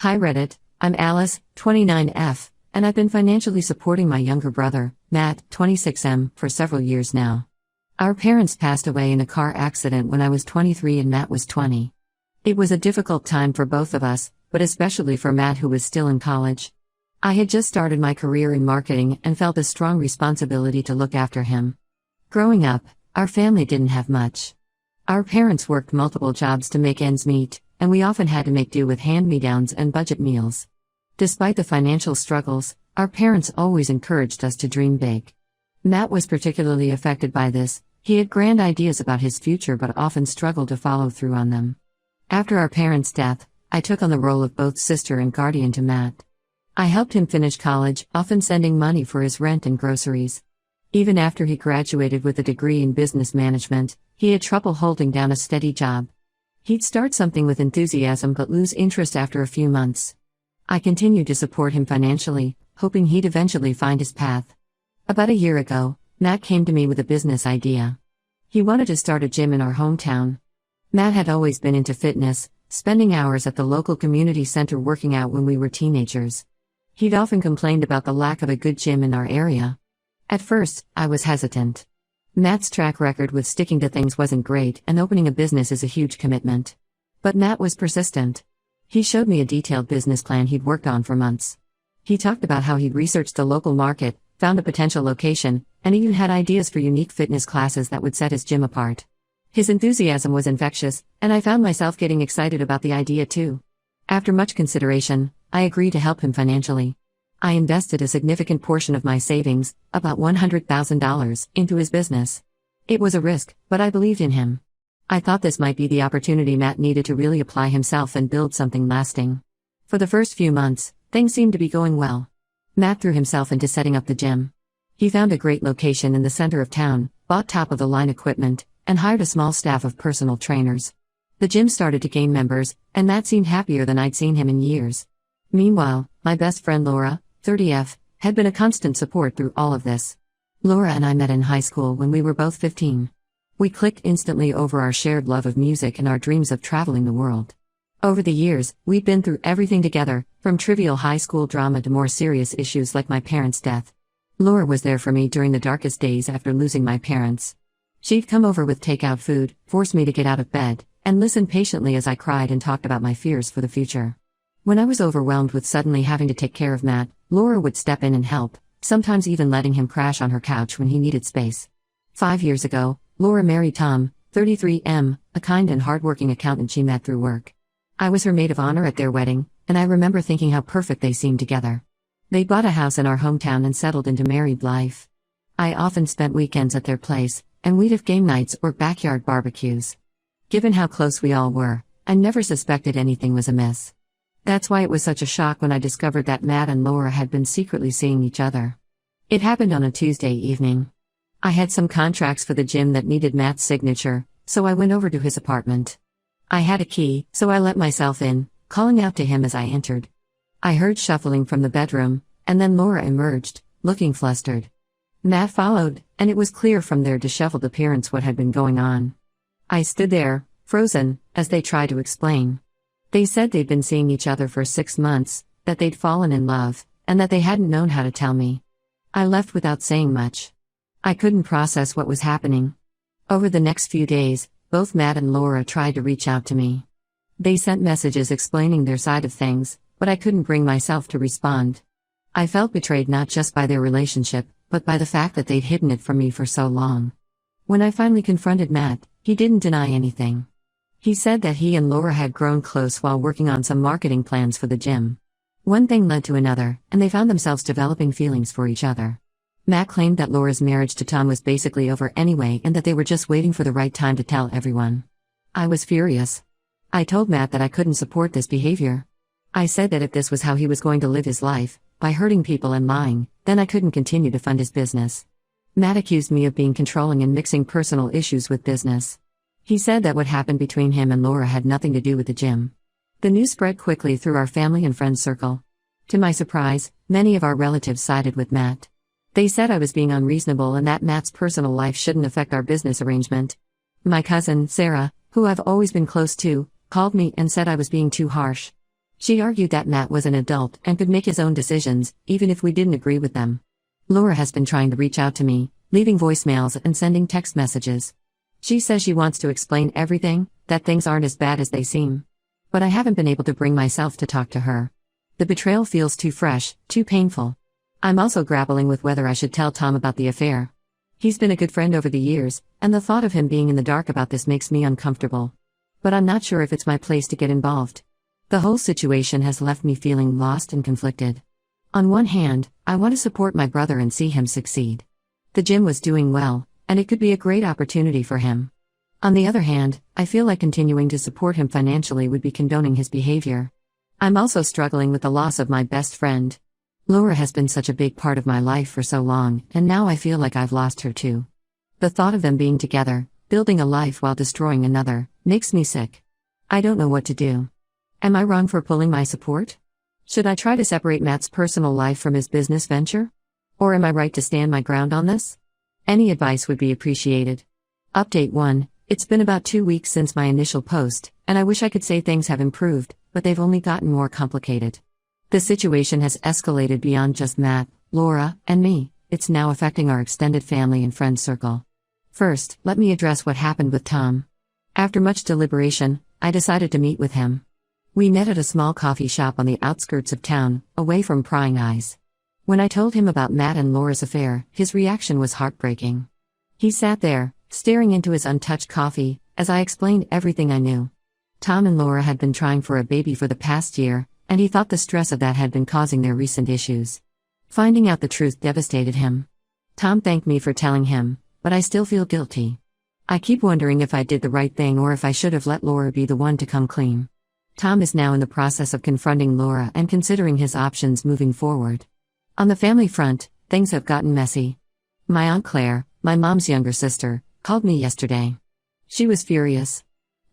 Hi Reddit, I'm Alice, 29F, and I've been financially supporting my younger brother, Matt, 26M, for several years now. Our parents passed away in a car accident when I was 23 and Matt was 20. It was a difficult time for both of us, but especially for Matt, who was still in college. I had just started my career in marketing and felt a strong responsibility to look after him. Growing up, our family didn't have much. Our parents worked multiple jobs to make ends meet, and we often had to make do with hand-me-downs and budget meals. Despite the financial struggles, our parents always encouraged us to dream big. Matt was particularly affected by this. He had grand ideas about his future but often struggled to follow through on them. After our parents' death, I took on the role of both sister and guardian to Matt. I helped him finish college, often sending money for his rent and groceries. Even after he graduated with a degree in business management, he had trouble holding down a steady job. He'd start something with enthusiasm but lose interest after a few months. I continued to support him financially, hoping he'd eventually find his path. About a year ago, Matt came to me with a business idea. He wanted to start a gym in our hometown. Matt had always been into fitness, spending hours at the local community center working out when we were teenagers. He'd often complained about the lack of a good gym in our area. At first, I was hesitant. Matt's track record with sticking to things wasn't great, and opening a business is a huge commitment. But Matt was persistent. He showed me a detailed business plan he'd worked on for months. He talked about how he'd researched the local market, found a potential location, and even had ideas for unique fitness classes that would set his gym apart. His enthusiasm was infectious, and I found myself getting excited about the idea too. After much consideration, I agreed to help him financially. I invested a significant portion of my savings, about $100,000, into his business. It was a risk, but I believed in him. I thought this might be the opportunity Matt needed to really apply himself and build something lasting. For the first few months, things seemed to be going well. Matt threw himself into setting up the gym. He found a great location in the center of town, bought top-of-the-line equipment, and hired a small staff of personal trainers. The gym started to gain members, and Matt seemed happier than I'd seen him in years. Meanwhile, my best friend Laura, 30F, had been a constant support through all of this. Laura and I met in high school when we were both 15. We clicked instantly over our shared love of music and our dreams of traveling the world. Over the years, we'd been through everything together, from trivial high school drama to more serious issues like my parents' death. Laura was there for me during the darkest days after losing my parents. She'd come over with takeout food, force me to get out of bed, and listen patiently as I cried and talked about my fears for the future. When I was overwhelmed with suddenly having to take care of Matt, Laura would step in and help, sometimes even letting him crash on her couch when he needed space. 5 years ago, Laura married Tom, 33M, a kind and hardworking accountant she met through work. I was her maid of honor at their wedding, and I remember thinking how perfect they seemed together. They bought a house in our hometown and settled into married life. I often spent weekends at their place, and we'd have game nights or backyard barbecues. Given how close we all were, I never suspected anything was amiss. That's why it was such a shock when I discovered that Matt and Laura had been secretly seeing each other. It happened on a Tuesday evening. I had some contracts for the gym that needed Matt's signature, so I went over to his apartment. I had a key, so I let myself in, calling out to him as I entered. I heard shuffling from the bedroom, and then Laura emerged, looking flustered. Matt followed, and it was clear from their disheveled appearance what had been going on. I stood there, frozen, as they tried to explain. They said they'd been seeing each other for 6 months, that they'd fallen in love, and that they hadn't known how to tell me. I left without saying much. I couldn't process what was happening. Over the next few days, both Matt and Laura tried to reach out to me. They sent messages explaining their side of things, but I couldn't bring myself to respond. I felt betrayed not just by their relationship, but by the fact that they'd hidden it from me for so long. When I finally confronted Matt, he didn't deny anything. He said that he and Laura had grown close while working on some marketing plans for the gym. One thing led to another, and they found themselves developing feelings for each other. Matt claimed that Laura's marriage to Tom was basically over anyway and that they were just waiting for the right time to tell everyone. I was furious. I told Matt that I couldn't support this behavior. I said that if this was how he was going to live his life, by hurting people and lying, then I couldn't continue to fund his business. Matt accused me of being controlling and mixing personal issues with business. He said that what happened between him and Laura had nothing to do with the gym. The news spread quickly through our family and friends circle. To my surprise, many of our relatives sided with Matt. They said I was being unreasonable and that Matt's personal life shouldn't affect our business arrangement. My cousin, Sarah, who I've always been close to, called me and said I was being too harsh. She argued that Matt was an adult and could make his own decisions, even if we didn't agree with them. Laura has been trying to reach out to me, leaving voicemails and sending text messages. She says she wants to explain everything, that things aren't as bad as they seem. But I haven't been able to bring myself to talk to her. The betrayal feels too fresh, too painful. I'm also grappling with whether I should tell Tom about the affair. He's been a good friend over the years, and the thought of him being in the dark about this makes me uncomfortable. But I'm not sure if it's my place to get involved. The whole situation has left me feeling lost and conflicted. On one hand, I want to support my brother and see him succeed. The gym was doing well, and it could be a great opportunity for him. On the other hand, I feel like continuing to support him financially would be condoning his behavior. I'm also struggling with the loss of my best friend. Laura has been such a big part of my life for so long, and now I feel like I've lost her too. The thought of them being together, building a life while destroying another, makes me sick. I don't know what to do. Am I wrong for pulling my support? Should I try to separate Matt's personal life from his business venture? Or am I right to stand my ground on this? Any advice would be appreciated. Update 1. It's been about 2 weeks since my initial post, and I wish I could say things have improved, but they've only gotten more complicated. The situation has escalated beyond just Matt, Laura, and me. It's now affecting our extended family and friend circle. First, let me address what happened with Tom. After much deliberation, I decided to meet with him. We met at a small coffee shop on the outskirts of town, away from prying eyes. When I told him about Matt and Laura's affair, his reaction was heartbreaking. He sat there, staring into his untouched coffee, as I explained everything I knew. Tom and Laura had been trying for a baby for the past year, and he thought the stress of that had been causing their recent issues. Finding out the truth devastated him. Tom thanked me for telling him, but I still feel guilty. I keep wondering if I did the right thing or if I should have let Laura be the one to come clean. Tom is now in the process of confronting Laura and considering his options moving forward. On the family front, things have gotten messy. My Aunt Claire, my mom's younger sister, called me yesterday. She was furious.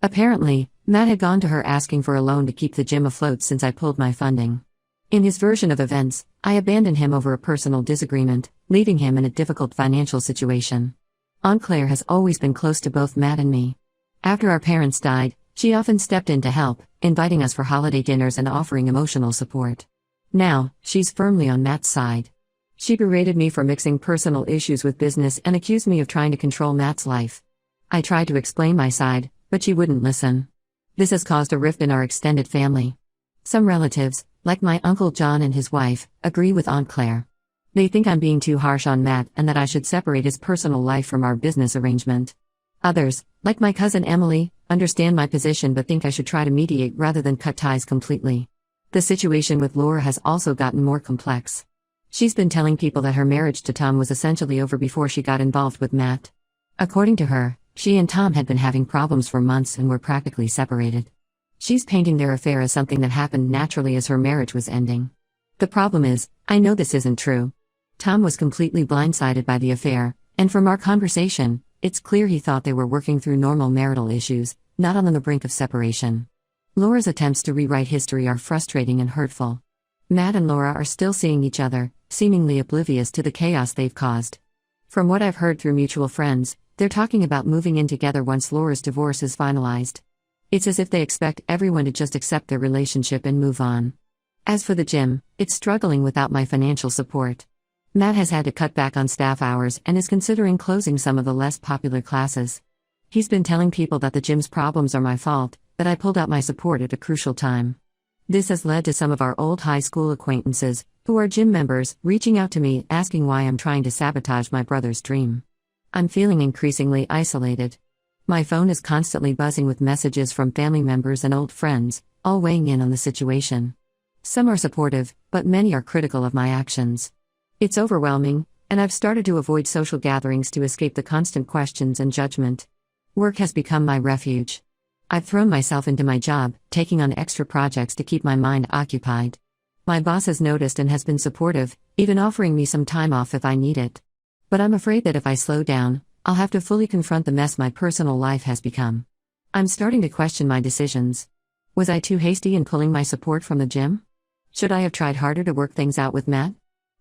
Apparently, Matt had gone to her asking for a loan to keep the gym afloat since I pulled my funding. In his version of events, I abandoned him over a personal disagreement, leaving him in a difficult financial situation. Aunt Claire has always been close to both Matt and me. After our parents died, she often stepped in to help, inviting us for holiday dinners and offering emotional support. Now, she's firmly on Matt's side. She berated me for mixing personal issues with business and accused me of trying to control Matt's life. I tried to explain my side, but she wouldn't listen. This has caused a rift in our extended family. Some relatives, like my Uncle John and his wife, agree with Aunt Claire. They think I'm being too harsh on Matt and that I should separate his personal life from our business arrangement. Others, like my cousin Emily, understand my position but think I should try to mediate rather than cut ties completely. The situation with Laura has also gotten more complex. She's been telling people that her marriage to Tom was essentially over before she got involved with Matt. According to her, she and Tom had been having problems for months and were practically separated. She's painting their affair as something that happened naturally as her marriage was ending. The problem is, I know this isn't true. Tom was completely blindsided by the affair, and from our conversation, it's clear he thought they were working through normal marital issues, not on the brink of separation. Laura's attempts to rewrite history are frustrating and hurtful. Matt and Laura are still seeing each other, seemingly oblivious to the chaos they've caused. From what I've heard through mutual friends, they're talking about moving in together once Laura's divorce is finalized. It's as if they expect everyone to just accept their relationship and move on. As for the gym, it's struggling without my financial support. Matt has had to cut back on staff hours and is considering closing some of the less popular classes. He's been telling people that the gym's problems are my fault, that I pulled out my support at a crucial time. This has led to some of our old high school acquaintances, who are gym members, reaching out to me asking why I'm trying to sabotage my brother's dream. I'm feeling increasingly isolated. My phone is constantly buzzing with messages from family members and old friends, all weighing in on the situation. Some are supportive, but many are critical of my actions. It's overwhelming, and I've started to avoid social gatherings to escape the constant questions and judgment. Work has become my refuge. I've thrown myself into my job, taking on extra projects to keep my mind occupied. My boss has noticed and has been supportive, even offering me some time off if I need it. But I'm afraid that if I slow down, I'll have to fully confront the mess my personal life has become. I'm starting to question my decisions. Was I too hasty in pulling my support from the gym? Should I have tried harder to work things out with Matt?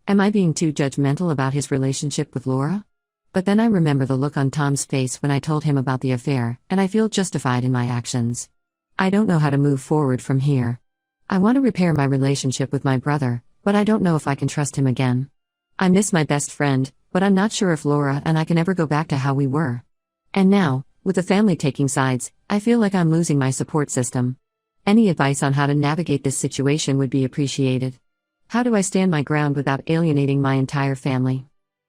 Am I being too judgmental about his relationship with Laura? But then I remember the look on Tom's face when I told him about the affair, and I feel justified in my actions. I don't know how to move forward from here. I want to repair my relationship with my brother, but I don't know if I can trust him again. I miss my best friend, but I'm not sure if Laura and I can ever go back to how we were. And now, with the family taking sides, I feel like I'm losing my support system. Any advice on how to navigate this situation would be appreciated. How do I stand my ground without alienating my entire family?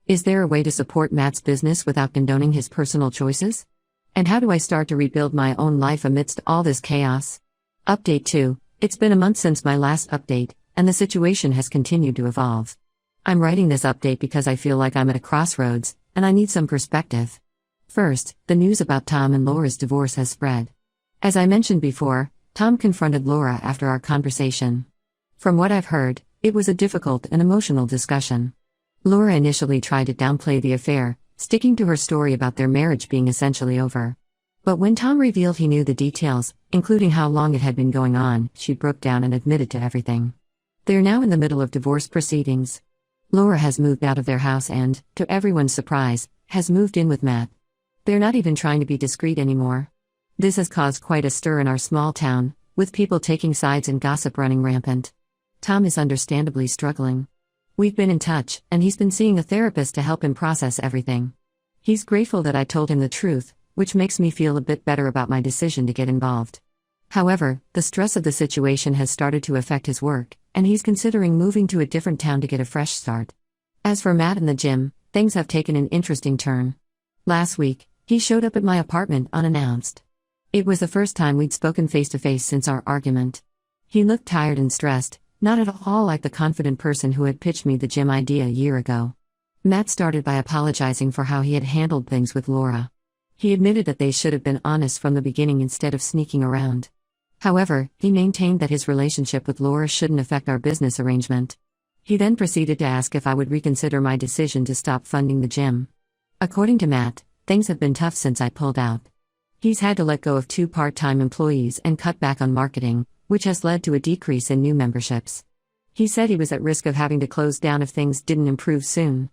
Is there a way to support Matt's business without condoning his personal choices? And how do I start to rebuild my own life amidst all this chaos? Update 2. It's been a month since my last update, and the situation has continued to evolve. I'm writing this update because I feel like I'm at a crossroads, and I need some perspective. First, the news about Tom and Laura's divorce has spread. As I mentioned before, Tom confronted Laura after our conversation. From what I've heard, it was a difficult and emotional discussion. Laura initially tried to downplay the affair, sticking to her story about their marriage being essentially over. But when Tom revealed he knew the details, including how long it had been going on, she broke down and admitted to everything. They're now in the middle of divorce proceedings. Laura has moved out of their house and, to everyone's surprise, has moved in with Matt. They're not even trying to be discreet anymore. This has caused quite a stir in our small town, with people taking sides and gossip running rampant. Tom is understandably struggling. We've been in touch, and he's been seeing a therapist to help him process everything. He's grateful that I told him the truth, which makes me feel a bit better about my decision to get involved. However, the stress of the situation has started to affect his work, and he's considering moving to a different town to get a fresh start. As for Matt and the gym, things have taken an interesting turn. Last week, he showed up at my apartment unannounced. It was the first time we'd spoken face-to-face since our argument. He looked tired and stressed, not at all like the confident person who had pitched me the gym idea a year ago. Matt started by apologizing for how he had handled things with Laura. He admitted that they should have been honest from the beginning instead of sneaking around. However, he maintained that his relationship with Laura shouldn't affect our business arrangement. He then proceeded to ask if I would reconsider my decision to stop funding the gym. According to Matt, things have been tough since I pulled out. He's had to let go of 2 part-time employees and cut back on marketing, which has led to a decrease in new memberships. He said he was at risk of having to close down if things didn't improve soon.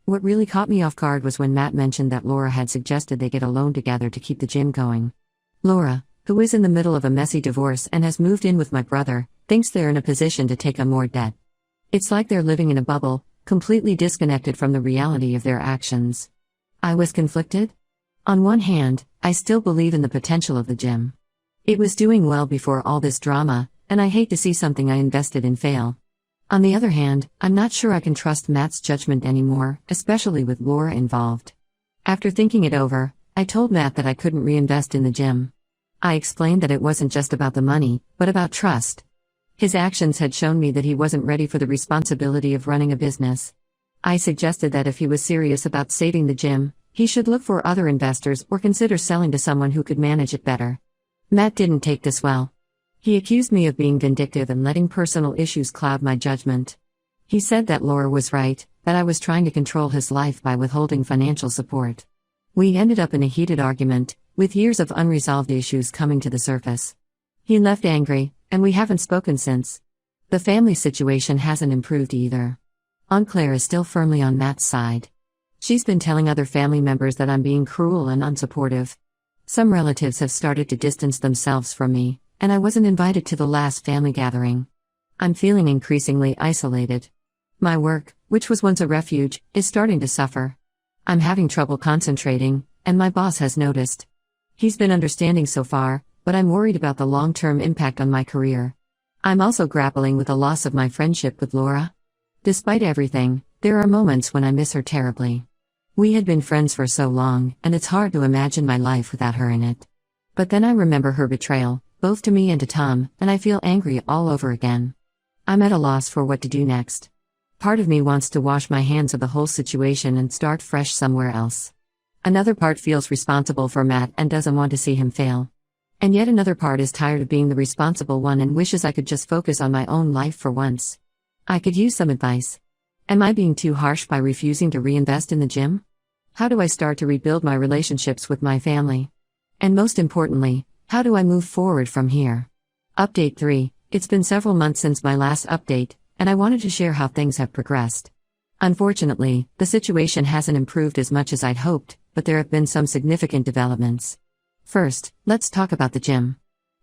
What really caught me off guard was when Matt mentioned that Laura had suggested they get a loan together to keep the gym going. Laura, who is in the middle of a messy divorce and has moved in with my brother, thinks they're in a position to take on more debt. It's like they're living in a bubble, completely disconnected from the reality of their actions. I was conflicted. On one hand, I still believe in the potential of the gym. It was doing well before all this drama, and I hate to see something I invested in fail. On the other hand, I'm not sure I can trust Matt's judgment anymore, especially with Laura involved. After thinking it over, I told Matt that I couldn't reinvest in the gym. I explained that it wasn't just about the money, but about trust. His actions had shown me that he wasn't ready for the responsibility of running a business. I suggested that if he was serious about saving the gym, he should look for other investors or consider selling to someone who could manage it better. Matt didn't take this well. He accused me of being vindictive and letting personal issues cloud my judgment. He said that Laura was right, that I was trying to control his life by withholding financial support. We ended up in a heated argument, with years of unresolved issues coming to the surface. He left angry, and we haven't spoken since. The family situation hasn't improved either. Aunt Claire is still firmly on Matt's side. She's been telling other family members that I'm being cruel and unsupportive. Some relatives have started to distance themselves from me, and I wasn't invited to the last family gathering. I'm feeling increasingly isolated. My work, which was once a refuge, is starting to suffer. I'm having trouble concentrating, and my boss has noticed. He's been understanding so far, but I'm worried about the long-term impact on my career. I'm also grappling with the loss of my friendship with Laura. Despite everything, there are moments when I miss her terribly. We had been friends for so long, and it's hard to imagine my life without her in it. But then I remember her betrayal, both to me and to Tom, and I feel angry all over again. I'm at a loss for what to do next. Part of me wants to wash my hands of the whole situation and start fresh somewhere else. Another part feels responsible for Matt and doesn't want to see him fail. And yet another part is tired of being the responsible one and wishes I could just focus on my own life for once. I could use some advice. Am I being too harsh by refusing to reinvest in the gym? How do I start to rebuild my relationships with my family? And most importantly, how do I move forward from here? Update 3. It's been several months since my last update, and I wanted to share how things have progressed. Unfortunately, the situation hasn't improved as much as I'd hoped, but there have been some significant developments. First, let's talk about the gym.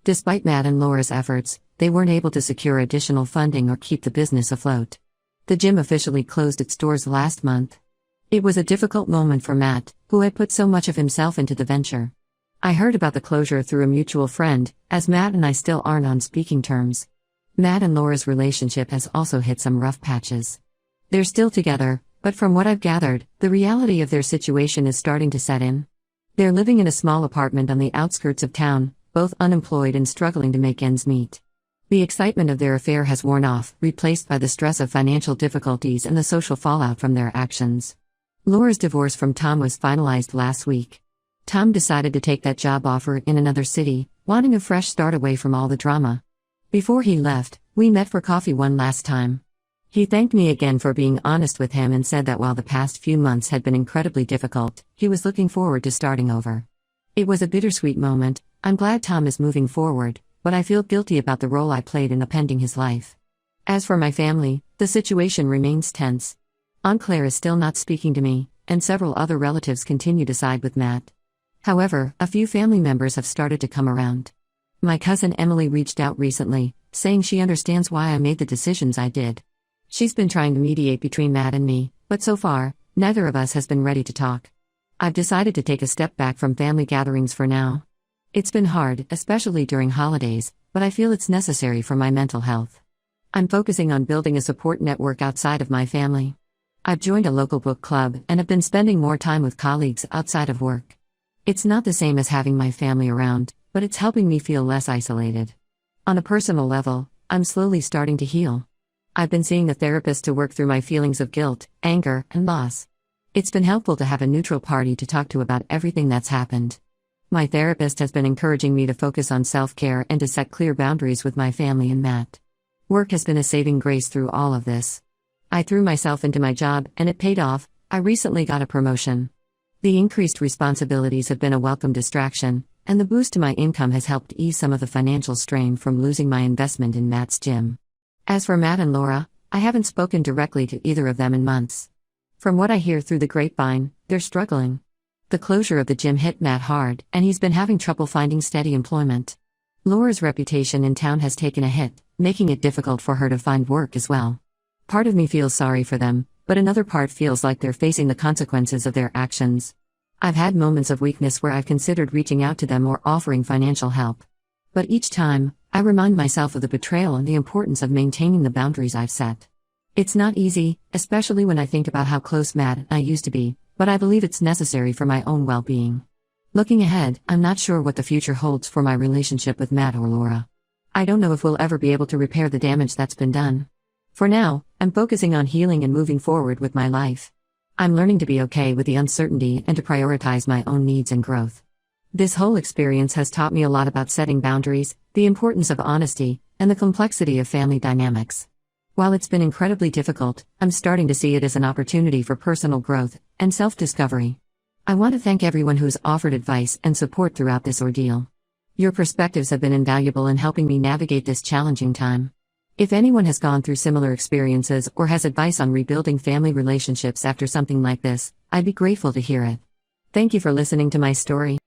Despite Matt and Laura's efforts, they weren't able to secure additional funding or keep the business afloat. The gym officially closed its doors last month. It was a difficult moment for Matt, who had put so much of himself into the venture. I heard about the closure through a mutual friend, as Matt and I still aren't on speaking terms. Matt and Laura's relationship has also hit some rough patches. They're still together, but from what I've gathered, the reality of their situation is starting to set in. They're living in a small apartment on the outskirts of town, both unemployed and struggling to make ends meet. The excitement of their affair has worn off, replaced by the stress of financial difficulties and the social fallout from their actions. Laura's divorce from Tom was finalized last week. Tom decided to take that job offer in another city, wanting a fresh start away from all the drama. Before he left, we met for coffee one last time. He thanked me again for being honest with him and said that while the past few months had been incredibly difficult, he was looking forward to starting over. It was a bittersweet moment. I'm glad Tom is moving forward, but I feel guilty about the role I played in upending his life. As for my family, the situation remains tense. Aunt Claire is still not speaking to me, and several other relatives continue to side with Matt. However, a few family members have started to come around. My cousin Emily reached out recently, saying she understands why I made the decisions I did. She's been trying to mediate between Matt and me, but so far, neither of us has been ready to talk. I've decided to take a step back from family gatherings for now. It's been hard, especially during holidays, but I feel it's necessary for my mental health. I'm focusing on building a support network outside of my family. I've joined a local book club and have been spending more time with colleagues outside of work. It's not the same as having my family around, but it's helping me feel less isolated. On a personal level, I'm slowly starting to heal. I've been seeing a therapist to work through my feelings of guilt, anger, and loss. It's been helpful to have a neutral party to talk to about everything that's happened. My therapist has been encouraging me to focus on self-care and to set clear boundaries with my family and Matt. Work has been a saving grace through all of this. I threw myself into my job and it paid off. I recently got a promotion. The increased responsibilities have been a welcome distraction, and the boost to my income has helped ease some of the financial strain from losing my investment in Matt's gym. As for Matt and Laura, I haven't spoken directly to either of them in months. From what I hear through the grapevine, they're struggling. The closure of the gym hit Matt hard, and he's been having trouble finding steady employment. Laura's reputation in town has taken a hit, making it difficult for her to find work as well. Part of me feels sorry for them, but another part feels like they're facing the consequences of their actions. I've had moments of weakness where I've considered reaching out to them or offering financial help. But each time, I remind myself of the betrayal and the importance of maintaining the boundaries I've set. It's not easy, especially when I think about how close Matt and I used to be, but I believe it's necessary for my own well-being. Looking ahead, I'm not sure what the future holds for my relationship with Matt or Laura. I don't know if we'll ever be able to repair the damage that's been done. For now, I'm focusing on healing and moving forward with my life. I'm learning to be okay with the uncertainty and to prioritize my own needs and growth. This whole experience has taught me a lot about setting boundaries, the importance of honesty, and the complexity of family dynamics. While it's been incredibly difficult, I'm starting to see it as an opportunity for personal growth and self-discovery. I want to thank everyone who's offered advice and support throughout this ordeal. Your perspectives have been invaluable in helping me navigate this challenging time. If anyone has gone through similar experiences or has advice on rebuilding family relationships after something like this, I'd be grateful to hear it. Thank you for listening to my story.